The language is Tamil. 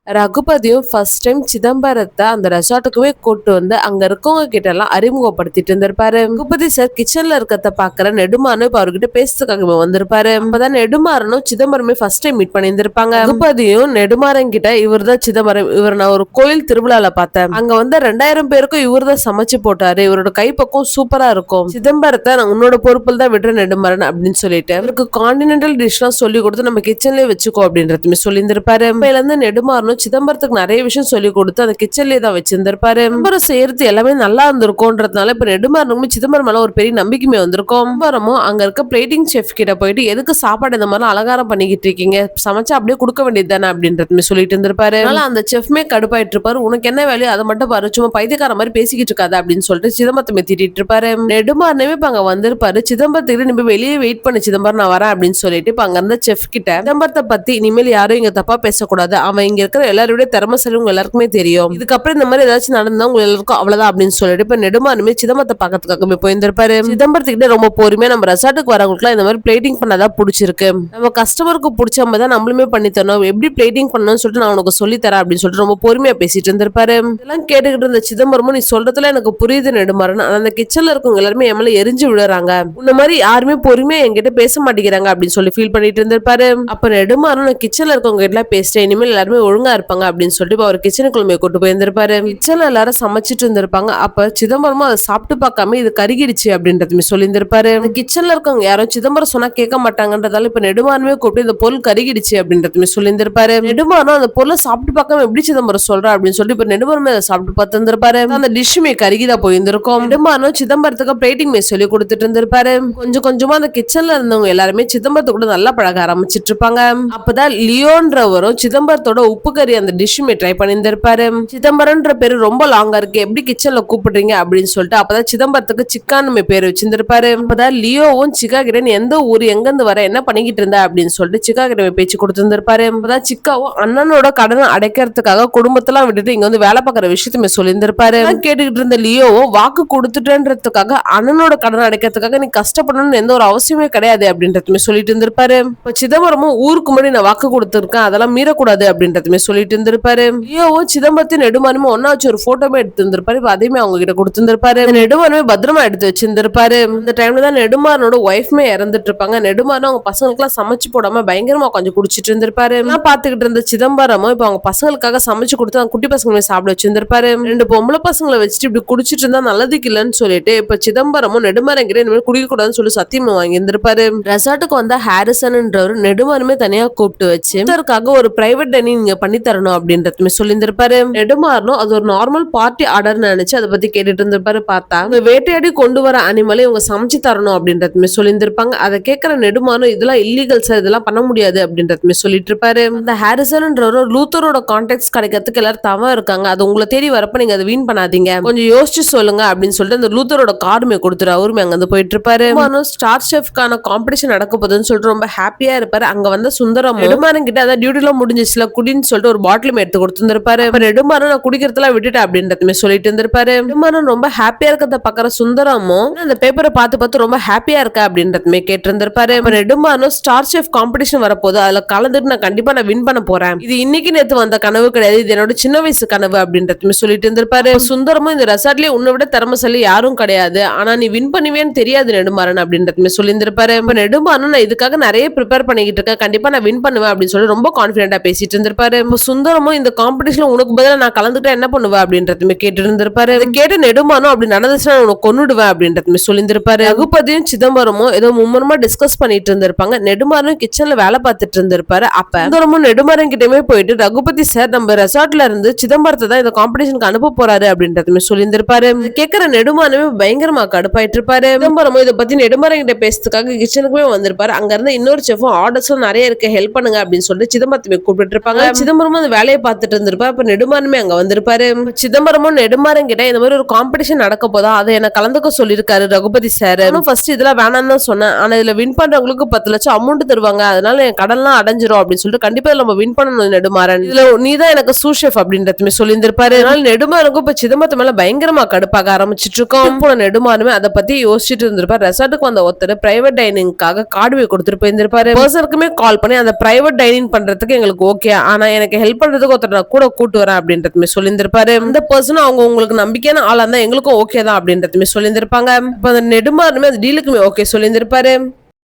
ரகுபதியும் ஃபர்ஸ்ட் டைம் சிதம்பரத்தை அந்த ரெசார்ட்டுக்குமே கூட்டு வந்து அங்க இருக்கவங்க கிட்ட எல்லாம் அறிமுகப்படுத்திட்டு இருந்திருப்பாரு. ரகுபதி சார் கிச்சன்ல இருக்கிறத பாக்குற நெடுமாறனும் இப்ப அவர்கிட்ட பேசுறதுக்காக வந்திருப்பாரு. அப்பதான் நெடுமாறனும் சிதம்பரமே ஃபர்ஸ்ட் டைம் மீட் பண்ணியிருந்திருப்பாங்க. ரகுபதியும் நெடுமாறன் கிட்ட இவர்தான் சிதம்பரம், இவர் நான் ஒரு கோயில் திருவிழால பார்த்தேன், அங்க வந்து 2000 பேருக்கும் இவர்தான் சமைச்சு போட்டாரு, இவரோட கைப்பக்கம் சூப்பரா இருக்கும், சிதம்பரத்தை நான் உன்னோட பொறுப்புல தான் விடுற நெடுமாறன் அப்படின்னு சொல்லிட்டு அவருக்கு கான்டினென்டல் டிஷ்லாம் சொல்லி கொடுத்து நம்ம கிச்சன்லயே வச்சுக்கோ அப்படின்றதுமே சொல்லியிருந்திருப்பாரு. இப்ப இருந்து நெடுமாறனும் சிதம்பரத்துக்கு நிறைய விஷயம் சொல்லி கொடுத்து அந்த கிச்சன்லயே தான் வச்சிருந்திருப்பாரு. சிதம்பரம் செய்யறது எல்லாமே நல்லா இருந்திருக்கும்ன்றதுனால இப்ப நெடுமாறனும் சிதம்பரம் மேல ஒரு பெரிய நம்பிக்கையுமே வந்திருக்கும். சிதம்பரமும் அங்க இருக்க பிளேட்டிங் செஃப் கிட்ட போயிட்டு எதுக்கு சாப்பாடு இந்த மாதிரி அலங்காரம் பண்ணிக்கிட்டு இருக்கீங்க, சமைச்சா அப்படியே கொடுக்க வேண்டியது தானே அப்படின்றதுமே சொல்லிட்டு இருந்திருப்பாரு. அதனால அந்த செஃப்மே கடுப்பாயிட்டு இருப்பாரு, உனக்கு என்ன வேலையோ அதை மட்டும் பாரு, சும்மா பைத்தியக்கார மாதிரி பேசிக்கிட்டு இருக்காது அப்படின்னு சொல்லிட்டு சிதம்பரத்தை திட்டிட்டு இருப்பாரு. நெடுமாறனவே இப்ப அங்க வந்திருப்பாரு. சிதம்பரத்துக்கு நீ வெளியே வெயிட் பண்ணி சிதம்பரம் நான் வரேன் அப்படின்னு சொல்லிட்டு இப்ப அங்க இருந்த செஃப் கிட்ட சிதம்பரத்தை பத்தி இனிமேல் யாரும் இங்க தப்பா பேசக்கூடாது, அவன் இங்க இருக்கிற எல்லாருடைய திறமைசாலி உங்க எல்லாருக்குமே தெரியும், இதுக்கப்புறம் இந்த மாதிரி ஏதாச்சும் நடந்தா உங்க எல்லாருக்கும் அவ்வளவுதான் அப்படின்னு சொல்லிட்டு இப்ப நெடுமாறனுமே சிதம்பரத்தை பாக்கிறதுக்காக போயிருந்திருப்பாரு. சிதம்பரத்துக்கிட்ட ரொம்ப பொறுமையா நம்ம ரெசார்ட்டுக்கு வரவங்களுக்கு இந்த மாதிரி பிளேட்டிங் பண்ணாதான் பிடிச்சிருக்கு, நம்ம கஸ்டமருக்கு பிடிச்ச மாதிரி தான் நம்மளுமே பண்ணி தரணும், எப்படி பிளேட்டிங் பண்ணணும்னு சொல்லிட்டு நான் உனக்கு சொல்லி தரேன் அப்படின்னு சொல்லிட்டு ரொம்ப பொறுமையா பேசிட்டு இருந்திருப்பாரு. இதெல்லாம் கேட்டுக்கிட்டு இருந்த சிதம்பரமும் நீ சொல்றதுல எனக்கு புரியுது நெடுமாறன், அந்த கிச்சன்ல இருக்கவங்க எல்லாருமே என் மேல எரிஞ்சு விடுறாங்க, உன்ன மாதிரி யாருமே பொறுமையா என்கிட்ட பேச மாட்டேங்கிறாங்க அப்படின்னு சொல்லி ஃபீல் பண்ணிட்டு இருந்திருப்பாரு. அப்ப நெடுமாறன் கிச்சன்ல இருக்கவங்க கிட்ட பேசிட்டேன், இனிமேல் எல்லாருமே ஒழுங்கா இருப்பாங்க அப்படின்னு சொல்லிட்டு அவர் கிச்சனுக்குள்ள கூட்டு போயிருந்திருப்பாரு. கிச்சன்ல எல்லாரும் சமைச்சிட்டு இருந்திருப்பாங்க. அப்ப சிதம்பரமும் அதை சாப்பிட்டு பார்க்காம இது கருகிடுச்சு அப்படின்றதுமே சொல்லியிருந்திருப்பாரு. கிச்சன்ல இருக்கவங்க யாரும் சிதம்பரம் சொன்னா கேட்க மாட்டாங்கன்றதால இப்ப நெடுமாறனுமே கூப்பிட்டு இந்த பொருள் கருகிடுச்சு அப்படின்றதுமே சொல்லியிருந்திருப்பாரு. நெடுமாறனும் அந்த பொருளை சாப்பிட்டு பார்க்காம எப்படி சிதம்பரம் சொல்றா அப்படின்னு சொல்லிட்டு இப்ப நெடுமாறனுமே அதை சாப்பிட்டு பார்த்திருந்திருப்பாரு. அந்த டிஷ்ஷுமே கருகிதான் போயிருந்திருக்கும். நெடுமாறனும் சிதம்பரத்துக்கு பிளேட்டிங் மே சொல்லி கொடுத்துட்டு இருந்திருப்பாரு. கொஞ்சம் கொஞ்சமா அந்த கிச்சன்ல இருந்தவங்க எல்லாருமே சிதம்பரத்து கூட நல்லா பழக ஆரம்பிச்சிட்டு இருப்பாங்க. அப்பதான் லியோன்றவரும் சிதம்பரத்தோட உப்பு கறி அந்த டிஷ்ஷுமே ட்ரை பண்ணியிருந்திருப்பாரு. சிதம்பரம்ன்ற பேரு ரொம்ப லாங்கா இருக்கு, எப்படி கிச்சன்ல கூப்பிடுறீங்க அப்படின்னு சொல்லிட்டு அப்பதான் சிதம்பரத்துக்கு சிக்கான்னு பேர் வச்சிருந்திருப்பாரு. அப்பதான் லியோவும் சிக்கா கிட்ட எந்த ஊர், எங்க இருந்து வர, என்ன பண்ணிக்கிட்டு இருந்தா அப்படின்னு சொல்லிட்டு சிக்கா கிட்ட பேச்சு கொடுத்திருந்திருப்பாரு. அப்பதான் சிக்காவும் அண்ணனோட கடனை அடைக்கிறதுக்காக குடும்பத்தெல்லாம் விட்டுட்டு இங்க வந்து வேலை பார்க்கற விஷயத்தையுமே சொல்லியிருந்திருப்பாரு. கேட்டுக்கிட்டு இருந்த லியோவும் வாக்கு கொடுத்துட்டேன்றதுக்காக அண்ணனோட கடனை அடைக்கிறதுக்காக நீ கஷ்டப்படணும்னு எந்த ஒரு அவசியமே கிடையாது அப்படின்றதுமே சொல்லிட்டு இருந்திருப்பாரு. இப்ப சிதம்பரமும் ஊருக்கு முன்னாடி நான் வாக்கு கொடுத்திருக்கேன், அதெல்லாம் மீறக்கூடாது அப்படின்றதுமே சொல்லிட்டு இருந்திருப்பாரு. லியோவும் சிதம்பரத்தின் நெடுமாறனுமே ஒன்னா வச்சு ஒரு போட்டோமே எடுத்து இருந்திருப்பாரு. அதையுமே அவங்க கிட்ட கொடுத்திருந்திருப்பாரு. நெடுமாறனுமே பத்திரமா எடுத்து வச்சிருந்திருப்பாரு. இந்த டைம்ல தான் நெடுமாறனோட ஒய்ஃப்மே இறந்துட்டு இருப்பாங்க. நெடுமாறனும் அவங்க பசங்களுக்கு எல்லாம் சமைச்சு போடாம பயங்கரமா கொஞ்சம் குடிச்சிட்டு இருந்திருப்பாரு. நான் பாத்துக்கிட்டு இருந்த சிதம்பரமும் இப்ப அவங்க பசங்களுக்காக சமைச்சு கொடுத்து அவங்க குட்டி பசங்களை சாப்பிட வச்சிருந்திருப்பாரு. 2 பொம்பளை பசங்களை வச்சுட்டு இப்படி குடிச்சிட்டு இருந்தா நல்லதுக்கு இல்லன்னு சொல்லிட்டு இப்ப சிதம்பரமும் நெடுமாறன் கிட்ட இனிமேல் குடிக்க கூடாதுன்னு சொல்லி சத்தியம் வாங்கி இருந்திருப்பாரு. ரெசார்ட்டுக்கு வந்த ஹாரிசன்ன்றவர் நெடுமாறனுமே தனியா கூப்பிட்டு வச்சு இதற்காக ஒரு பிரைவேட் டைனிங் நீங்க பண்ணி தரணும் அப்படின்றதுமே சொல்லியிருந்திருப்பாரு. நெடுமாறனும் அது ஒரு நார்மல் பார்ட்டி ஆர்டர் நினைச்சு அதை பத்தி கேட்டுட்டு இருந்திருப்பாரு. பார்த்தா வேட்டையாடி கொண்டு வர அனிமலை இவங்க சமைச்சு தரணும் அப்படின்றதுமே சொல்லியிருந்திருப்பாங்க. அதை கேட்கிற நெடுமாறனும் இதெல்லாம் இல்லீகல் சார், இதெல்லாம் பண்ண முடியாது அப்படின்றதுமே சொல்லிட்டு இருப்பாரு. இந்த ஹாரிசன்ன்றவர் லூத்தரோட கான்டாக்ட்ஸ் கிடைக்கிறதுக்கு எல்லாரும் தவம் இருக்காங்க, அது உங்களை தேடி வரப்ப நீங்க அதை வீண் பண்ணாதீங்க, கொஞ்சம் யோசிச்சு சொல்லுங்க அப்படின்னு சொல்லிட்டு அந்த லூத்தரோட கார்டுமே கொடுத்துரு அவருமே அங்க வந்து போயிட்டு இருப்பாரு. ஸ்டார் ஷெஃப்கான காம்படிஷன் நடக்க போகுதுன்னு சொல்லிட்டு ரொம்ப ஹாப்பியா இருப்பாரு. அங்க வந்த சுந்தரம் நெடுமாறன் கிட்ட அதான் டியூட்டி எல்லாம் முடிஞ்சிச்சுல குடின்னு சொல்லிட்டு ஒரு பாட்டிலும் எடுத்து கொடுத்திருந்திருப்பாரு. நெடுமாறன் நான் குடிக்கிறதுலாம் விட்டுட்டேன் அப்படின்றதுமே சொல்லிட்டு இருந்திருப்பாரு. நெடுமாறன் ரொம்ப ஹாப்பியா இருக்கிறத பாக்குற சுந்தரமும் அந்த பேப்பரை பார்த்து பார்த்து ரொம்ப ஹாப்பியா இருக்க அப்படின்றதுமே கேட்டு இருந்திருப்பாரு. நெடுமாறனும் ஸ்டார் ஷெஃப் காம்படிஷன் வரப்போது அதுல கலந்துட்டு நான் கண்டிப்பா நான் வின் பண்ண போறேன், இது இன்னைக்கு நேத்து வந்த கனவு கிடையாது, இது என்னோட சின்ன வயசு கனவு அப்படின்றதுமே சொல்லிட்டு இருந்திருப்பாரு. சுந்தரமும் இந்த ரெசார்ட்லயே உன்னை விட திறமைசாலி யாரும் கிடையாது, ஆனா நீ வின் பண்ணுவேன்னு தெரியாது நெடுமாறன் அப்படின்றதுமே சொல்லியிருந்திருப்பாரு. நெடுமாறன் நான் இதுக்காக நிறைய ப்ரிப்பேர் பண்ணிக்கிட்டு இருக்கேன், கண்டிப்பா நான் வின் பண்ணுவேன் அப்படின்னு சொல்லி ரொம்ப கான்பிடென்டா பேசிட்டு இருந்திருப்பாரு. சுந்தரமும் இந்த காம்படிஷன்ல உனக்கு பதிலா நான் கலந்துட்டா என்ன பண்ணுவேன் அப்படின்றதுமே கேட்டு இருந்திருப்பாரு. அதை கேட்டு நெடுமாறனும் அப்படி நடந்துச்சுன்னா உனக்கு கொன்னுடுவேன் அப்படின்றதுமே சொல்லியிருந்திருப்பாரு. ரகுபதியும் சிதம்பரமும் ஏதோ மும்முரமா டிஸ்கஸ் பண்ணிட்டு இருந்திருப்பாங்க. நெடுமாறனும் கிச்சன்ல வேலை பார்த்துட்டு இருந்திருப்பாரு. அப்ப சுந்தரமும் நெடுமாறன் கிட்டமே போயிட்டு ரகுபதி சார் நம்ம ரெசார்ட்ல இருந்து சிதம்பரத்தை தான் இந்த காம்படிஷனுக்கு அனுப்ப போறாரு அப்படின்றதுமே சொல்லியிருந்திருப்பாரு. கேட்கிற நெடுமாறனுமே பயங்கரமா கடுப்பாயிட்டு இருப்பாரு. சிதம்பரமும் இதை பத்தி நெடுமாறன் கிட்ட பேசுறதுக்காக கிச்சனுக்குமே வந்திருப்பாரு. அங்க இருந்து இன்னொரு செஃபும் ஆர்டர்ஸ் நிறைய இருக்கு, ஹெல்ப் பண்ணுங்க அப்படின்னு சொல்லிட்டு சிதம்பரத்தை கூப்பிட்டு இருப்பாங்க. சிதம்பரமும் அந்த வேலையை பார்த்துட்டு இருந்திருப்பாரு. அப்ப நெடுமாறனுமே அங்க வந்திருப்பாரு. சிதம்பரமும் நெடுமாறன் கிட்ட இந்த மாதிரி ஒரு காம்படிஷன் நடக்க போதா, அதை என்ன கலந்துக்க சொல்லியிருக்காரு ரகுபதி சார், ஃபர்ஸ்ட் இதெல்லாம் வேணாம்னு தான் சொன்னேன், ஆனா இதுல வின் பண்றவங்களுக்கு 10 லட்சம் அமௌண்ட் தருவாங்க, அதனால என் கடன்லாம் அடைஞ்சிரும் அப்படின்னு சொல்லிட்டு கண்டிப்பா நம்ம வின் பண்ணணும் நெடுமாறன், இதுல நீதான் எனக்கு சூஷெஃப் அப்படின்றதுமே சொல்லியிருந்திருப்பாரு. அதனால நெடுமாறனுக்கும் இப்ப சிதம்பரத்து மேல பயங்கரமா கடுப்பாக ஆரம்பிச்சிட்டு இருக்கோம். நெடுமாறனுமே அதை பத்தி யோசிச்சுட்டு இருந்திருப்பாரு. ரெசார்ட்டுக்கு வந்த ஒருத்தர் பிரைவேட் டைனிங்காக கார்டுவே கொடுத்துட்டு போயிருந்திருப்பாரு. பர்சனுக்குமே கால் பண்ணி அந்த பிரைவேட் டைனிங் பண்றதுக்கு எங்களுக்கு ஓகே, ஆனா எனக்கு எனக்கு ஹெல்ப் பண்றதுக்கு ஒருத்தர் நான் கூட கூட்டு வரேன் அப்படின்றதுமே சொல்லியிருந்திருப்பாரு. அந்த பர்சன் அவங்க உங்களுக்கு நம்பிக்கையான ஆளா இருந்தா எங்களுக்கும் ஓகே தான் அப்படின்றதுமே சொல்லியிருந்திருப்பாங்க. இப்ப அந்த நெடுமாறனுமே அந்த டீலுக்குமே ஓகே சொல்லியிருந்திருப்பாரு.